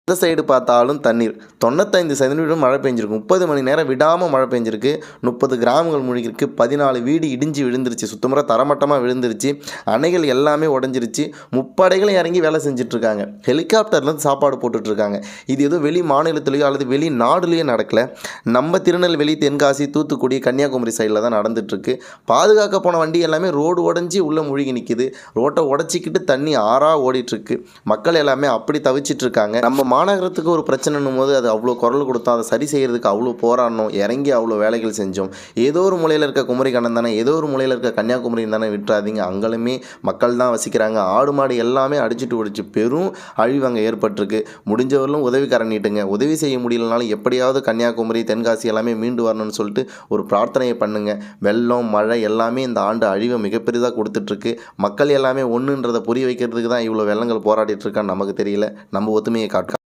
இந்த சைடு பார்த்தாலும் தண்ணீர். 95% மழை பெஞ்சிருக்கு. 30 மணி நேரம் விடாமல் மழை பெஞ்சிருக்கு. 30 கிராமங்கள் மூழ்கிருக்கு. 14 வீடு இடிஞ்சு விழுந்துருச்சு. சுத்தமாக தரமட்டமாக விழுந்துருச்சு. அணைகள் எல்லாமே உடஞ்சிருச்சு. முப்படைகளும் இறங்கி வேலை செஞ்சிட்ருக்காங்க. ஹெலிகாப்டர்லேருந்து சாப்பாடு போட்டுட்ருக்காங்க. இது ஏதோ வெளி மாநிலத்திலேயோ அல்லது வெளி நாடுலேயோ நடக்கலை. நம்ம திருநெல்வேலி, தென்காசி, தூத்துக்குடி, கன்னியாகுமரி சைடில் தான் நடந்துகிட்ருக்கு. பாதுகாக்க போன வண்டி எல்லாமே ரோடு உடஞ்சி உள்ளே மூழ்கி நிற்கிது. ரோட்டை உடச்சிக்கிட்டு தண்ணி ஆறாக ஓடிட்டுருக்கு. மக்கள் எல்லாமே அப்படி தவிச்சிட்ருக்காங்க. நம்ம மாநகரத்துக்கு ஒரு பிரச்சனைன்னும் போது அது அவ்வளோ குரல் கொடுத்தோம். அதை சரி செய்கிறதுக்கு அவ்வளோ போராடணும். இறங்கி அவ்வளோ வேலைகள் செஞ்சோம். ஏதோ ஒரு மூலையில் இருக்க குமரிக்கண்டம் தானே, ஏதோ ஒரு மூலையில் இருக்க கன்னியாகுமரி தானே விட்டுறாதீங்க. அங்கேயுமே மக்கள் தான் வசிக்கிறாங்க. ஆடு மாடு எல்லாமே அடிச்சுட்டு ஒடிச்சு பெரும் அழிவு அங்கே ஏற்பட்டிருக்கு. முடிஞ்சவர்களும் உதவி கரணிட்டுங்க. உதவி செய்ய முடியலனாலும் எப்படியாவது கன்னியாகுமரி, தென்காசி எல்லாமே மீண்டு வரணும்னு சொல்லிட்டு ஒரு பிரார்த்தனையை பண்ணுங்கள். வெள்ளம், மழை எல்லாமே இந்த ஆண்டு அழிவை மிகப்பெரிதாக கொடுத்துட்ருக்கு. மக்கள் எல்லாமே ஒன்றுன்றதை புரிய வைக்கிறதுக்கு தான் இவ்வளோ வெள்ளங்கள் போராடிட்டு இருக்கான்னு நமக்கு தெரியல. நம்ம ஒத்துமையை காட்டும்.